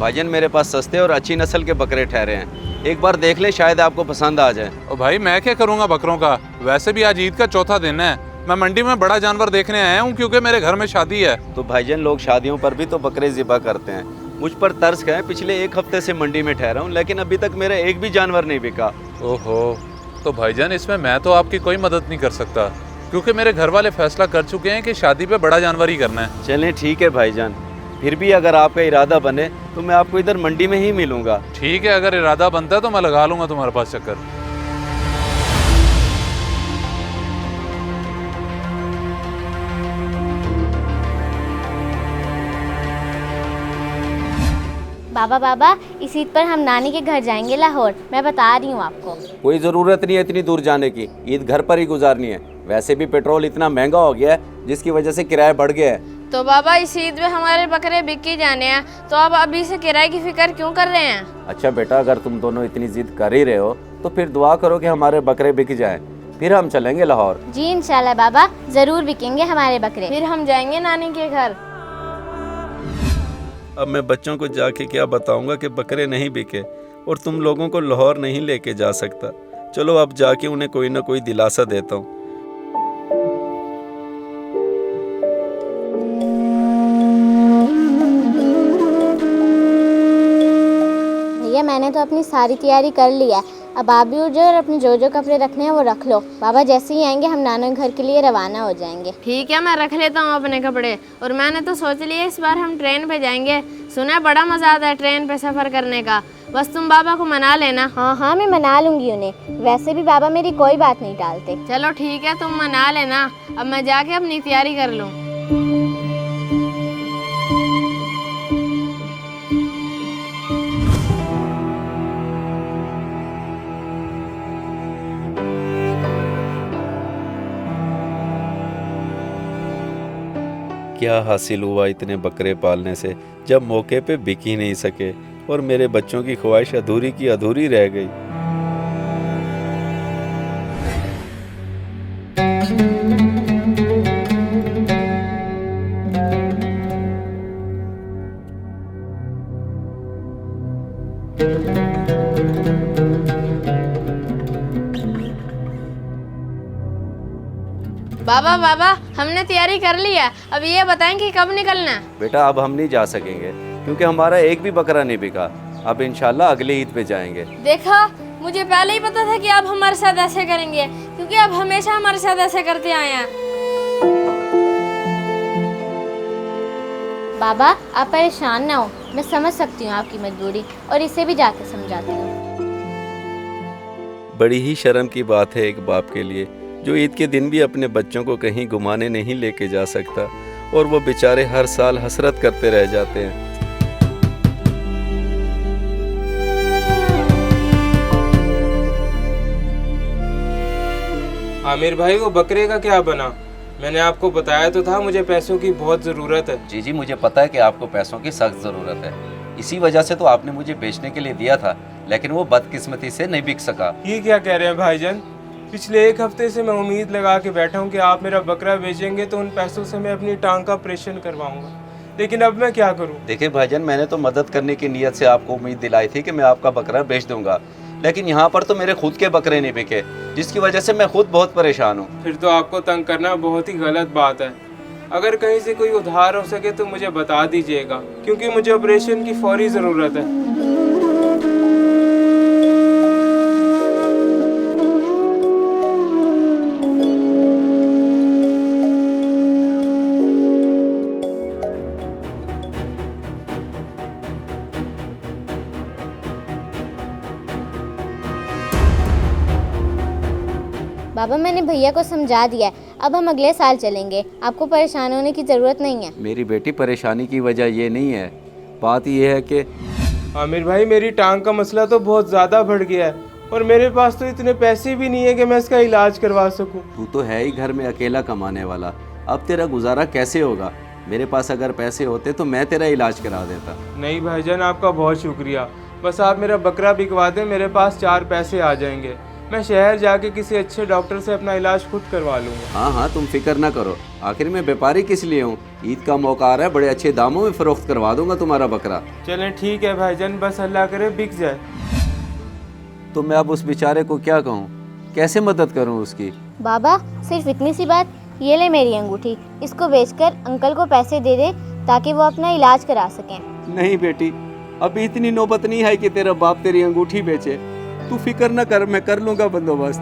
भाईजान मेरे पास सस्ते और अच्छी नस्ल के बकरे ठहरे हैं, एक बार देख ले, शायद आपको पसंद आ जाए। ओ भाई मैं क्या करूँगा बकरों का, वैसे भी आज ईद का चौथा दिन है। मैं मंडी में बड़ा जानवर देखने आया हूँ क्योंकि मेरे घर में शादी है। तो भाईजान लोग शादियों पर भी तो बकरे ज़िबा करते हैं। मुझ पर तरस गए, पिछले एक हफ्ते से मंडी में ठहरा हूँ लेकिन अभी तक मेरा एक भी जानवर नहीं बिका। ओहो, तो भाईजान इसमें मैं तो आपकी कोई मदद नहीं कर सकता क्योंकि मेरे घर वाले फैसला कर चुके हैं कि शादी पे बड़ा जानवर ही करना है। चलें ठीक है भाईजान, फिर भी अगर आपका इरादा बने तो मैं आपको इधर मंडी में ही मिलूंगा। ठीक है, अगर इरादा बनता है तो मैं लगा लूँगा तुम्हारे पास चक्कर। बाबा बाबा, इस ईद पर हम नानी के घर जाएंगे लाहौर, मैं बता रही हूँ आपको। कोई ज़रूरत नहीं है इतनी दूर जाने की, ईद घर पर ही गुजारनी है। वैसे भी पेट्रोल इतना महंगा हो गया है जिसकी वजह से किराया बढ़ गया है। तो बाबा इस ईद में हमारे बकरे बिक ही जाने हैं, तो आप अभी से किराए की फिक्र क्यों कर रहे हैं? अच्छा बेटा, अगर तुम दोनों इतनी जिद कर ही रहे हो तो फिर दुआ करो कि हमारे बकरे बिक जाएं, फिर हम चलेंगे लाहौर। जी इंशाल्लाह बाबा, जरूर बिकेंगे हमारे बकरे। फिर हम जाएंगे नानी के घर। अब मैं बच्चों को जाके क्या बताऊंगा कि बकरे नहीं बिके और तुम लोगों को लाहौर नहीं लेके जा सकता। चलो अब जाके उन्हें कोई ना कोई दिलासा देता हूँ। भैया मैंने तो अपनी सारी तैयारी कर ली है, अब आप भी उठ जाओ और अपने जो कपड़े रखने हैं वो रख लो। बाबा जैसे ही आएंगे हम नाना के घर के लिए रवाना हो जाएंगे। ठीक है, मैं रख लेता हूँ अपने कपड़े। और मैंने तो सोच लिया इस बार हम ट्रेन पे जाएंगे, सुना है बड़ा मजा आता है ट्रेन पे सफर करने का। बस तुम बाबा को मना लेना। हाँ हाँ मैं मना लूंगी उन्हें, वैसे भी बाबा मेरी कोई बात नहीं टालते। चलो ठीक है, तुम मना लेना। अब मैं जाके अपनी तैयारी कर लूँ। क्या हासिल हुआ इतने बकरे पालने से जब मौके पे बिक ही नहीं सके और मेरे बच्चों की ख्वाहिश अधूरी की अधूरी रह गई। बाबा बाबा, हमने तैयारी कर ली है, अब ये बताएं कि कब निकलना है? बेटा अब हम नहीं जा सकेंगे क्योंकि हमारा एक भी बकरा नहीं बिका। अब इंशाल्लाह अगले ईद पे जाएंगे। देखा, मुझे पहले ही पता था कि आप हमारे साथ ऐसे करेंगे, क्योंकि आप हमेशा हमारे साथ ऐसे करते आए हैं। बाबा आप परेशान ना हो, मैं समझ सकती हूँ आपकी मजबूरी और इसे भी जाके समझाती हूँ। बड़ी ही शर्म की बात है एक बाप के लिए जो ईद के दिन भी अपने बच्चों को कहीं घुमाने नहीं लेके जा सकता और वो बेचारे हर साल हसरत करते रह जाते हैं। आमिर भाई, वो बकरे का क्या बना? मैंने आपको बताया तो था मुझे पैसों की बहुत ज़रूरत है। जी मुझे पता है कि आपको पैसों की सख्त ज़रूरत है, इसी वजह से तो आपने मुझे बेचने के लिए दिया था, लेकिन वो बदकिस्मती से नहीं बिक सका। ये क्या कह रहे हैं भाईजान? पिछले एक हफ्ते से मैं उम्मीद लगा के बैठा हूँ कि आप मेरा बकरा बेचेंगे तो उन पैसों से मैं अपनी टांग का ऑपरेशन करवाऊंगा, लेकिन अब मैं क्या करूँ? देखिए भाईजान, मैंने तो मदद करने की नीयत से आपको उम्मीद दिलाई थी कि मैं आपका बकरा बेच दूंगा, लेकिन यहाँ पर तो मेरे खुद के बकरे नहीं बिके, जिसकी वजह से मैं खुद बहुत परेशान हूँ। फिर तो आपको तंग करना बहुत ही गलत बात है। अगर कहीं से कोई उधार हो सके तो मुझे बता दीजिएगा, क्योंकि मुझे ऑपरेशन की फौरी ज़रूरत है। बाबा मैंने भैया को समझा दिया है, अब हम अगले साल चलेंगे, आपको परेशान होने की ज़रूरत नहीं है। मेरी बेटी, परेशानी की वजह ये नहीं है, बात यह है कि आमिर भाई, मेरी टांग का मसला तो बहुत ज़्यादा बढ़ गया है और मेरे पास तो इतने पैसे भी नहीं है कि मैं इसका इलाज करवा सकूं। तू तो है ही घर में अकेला कमाने वाला, अब तेरा गुजारा कैसे होगा? मेरे पास अगर पैसे होते तो मैं तेरा इलाज करा देता। नहीं भाईजान, आपका बहुत शुक्रिया, बस आप मेरा बकरा बिकवा दें, मेरे पास 4 पैसे आ जाएंगे। मैं शहर जाके किसी अच्छे डॉक्टर से अपना इलाज खुद करवा लूँगा। हाँ हाँ, तुम फिक्र ना करो। आखिर में व्यापारी किस लिए हूँ? ईद का मौका आ रहा है, बड़े अच्छे दामों में फ़रोख्त करवा दूंगा तुम्हारा बकरा। चलें ठीक है भाईजान, बस अल्लाह करे बिक जाए। तो मैं अब उस बेचारे को क्या कहूँ, कैसे मदद करूँ उसकी? बाबा सिर्फ इतनी सी बात, ये ले मेरी अंगूठी, इसको बेचकर अंकल को पैसे दे दे ताकि वो अपना इलाज करा सकें। नहीं बेटी, अभी इतनी नौबत नहीं है कि तेरा बाप तेरी अंगूठी बेचे। तू फिक्र न कर, मैं कर लूँगा बंदोबस्त।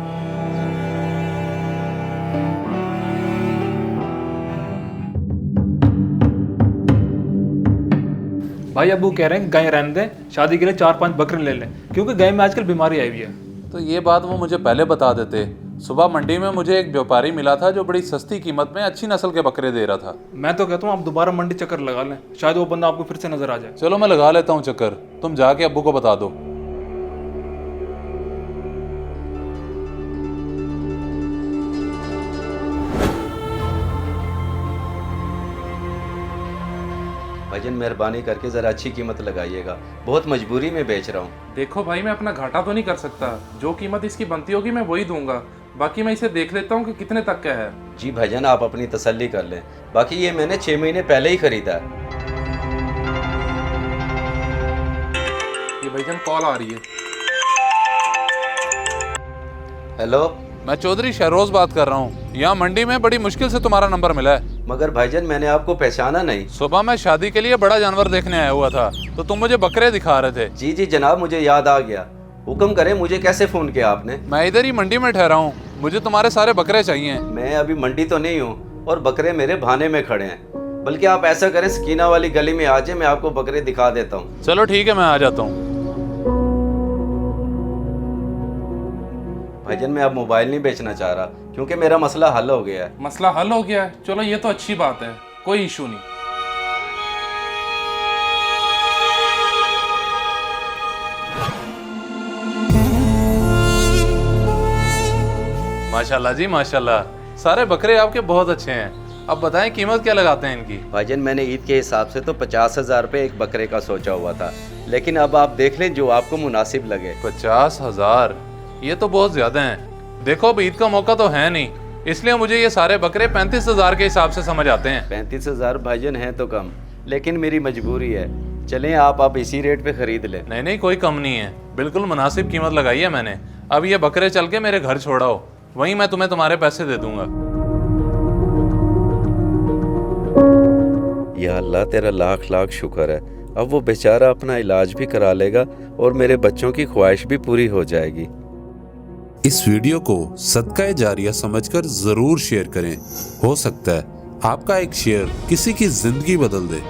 भाई अबू कह रहे हैं गाय रहने दें, शादी के लिए 4-5 बकरे ले लें, क्योंकि गाय में आजकल बीमारी आई हुई है। तो ये बात वो मुझे पहले बता देते। सुबह मंडी में मुझे एक व्यापारी मिला था जो बड़ी सस्ती कीमत में अच्छी नस्ल के बकरे दे रहा था। मैं तो कहता हूँ आप दोबारा मंडी चक्कर लगा लें, शायद वो बंदा आपको फिर से नजर आ जाए। चलो मैं लगा लेता हूँ चक्कर, तुम जाके अब्बू को बता दो। भाईजान मेहरबानी करके ज़रा अच्छी कीमत लगाइएगा, बहुत मजबूरी में बेच रहा हूँ। देखो भाई, मैं अपना घाटा तो नहीं कर सकता, जो कीमत इसकी बनती होगी मैं वही दूंगा। बाकी मैं इसे देख लेता हूँ कि कितने तक का है। जी भाईजान, आप अपनी तसल्ली कर लें, बाकी ये मैंने 6 महीने पहले ही खरीदा है। ये भाईजान कॉल आ रही है। हेलो, मैं चौधरी शहरोज बात कर रहा हूँ। यहाँ मंडी में बड़ी मुश्किल से तुम्हारा नंबर मिला है। मगर भाईजान मैंने आपको पहचाना नहीं। सुबह मैं शादी के लिए बड़ा जानवर देखने आया हुआ था, तो तुम मुझे बकरे दिखा रहे थे। जी जी जनाब, मुझे याद आ गया। हुक्म करें, मुझे कैसे फ़ोन किया आपने? मैं इधर ही मंडी में ठहरा हूँ, मुझे तुम्हारे सारे बकरे चाहिए। मैं अभी मंडी तो नहीं हूँ और बकरे मेरे भाने में खड़े हैं। बल्कि आप ऐसा करें, सकीना वाली गली में आ जाए, मैं आपको बकरे दिखा देता हूँ। चलो ठीक है, मैं आ जाता हूँ। भाईजान मैं अब मोबाइल नहीं बेचना चाह रहा, क्योंकि मेरा मसला हल हो गया है। मसला हल हो गया है? चलो ये तो अच्छी बात है, कोई इशू नहीं। माशाल्लाह जी माशाल्लाह, सारे बकरे आपके बहुत अच्छे हैं। अब बताएं कीमत क्या लगाते हैं इनकी? भाईजान मैंने ईद के हिसाब से तो 50,000 रुपये एक बकरे का सोचा हुआ था, लेकिन अब आप देख लें जो आपको मुनासिब लगे। 50,000? ये तो बहुत ज्यादा हैं। देखो अब ईद का मौका तो है नहीं, इसलिए मुझे ये सारे बकरे 35,000 के हिसाब से समझ आते हैं। 35,000 भाईजान है तो कम, लेकिन मेरी मजबूरी है। चलें आप अब इसी रेट पे खरीद लें। नहीं नहीं, कोई कम नहीं है, बिल्कुल मुनासिब कीमत लगाई है मैंने। अब ये बकरे चल के मेरे घर छोड़ाओ, वहीं मैं तुम्हें तुम्हारे पैसे दे दूंगा। या अल्लाह तेरा लाख लाख शुक्र है, अब वो बेचारा अपना इलाज भी करा लेगा और मेरे बच्चों की ख्वाहिश भी पूरी हो जाएगी। इस वीडियो को सदका जारिया समझकर जरूर शेयर करें। हो सकता है आपका एक शेयर किसी की जिंदगी बदल दे।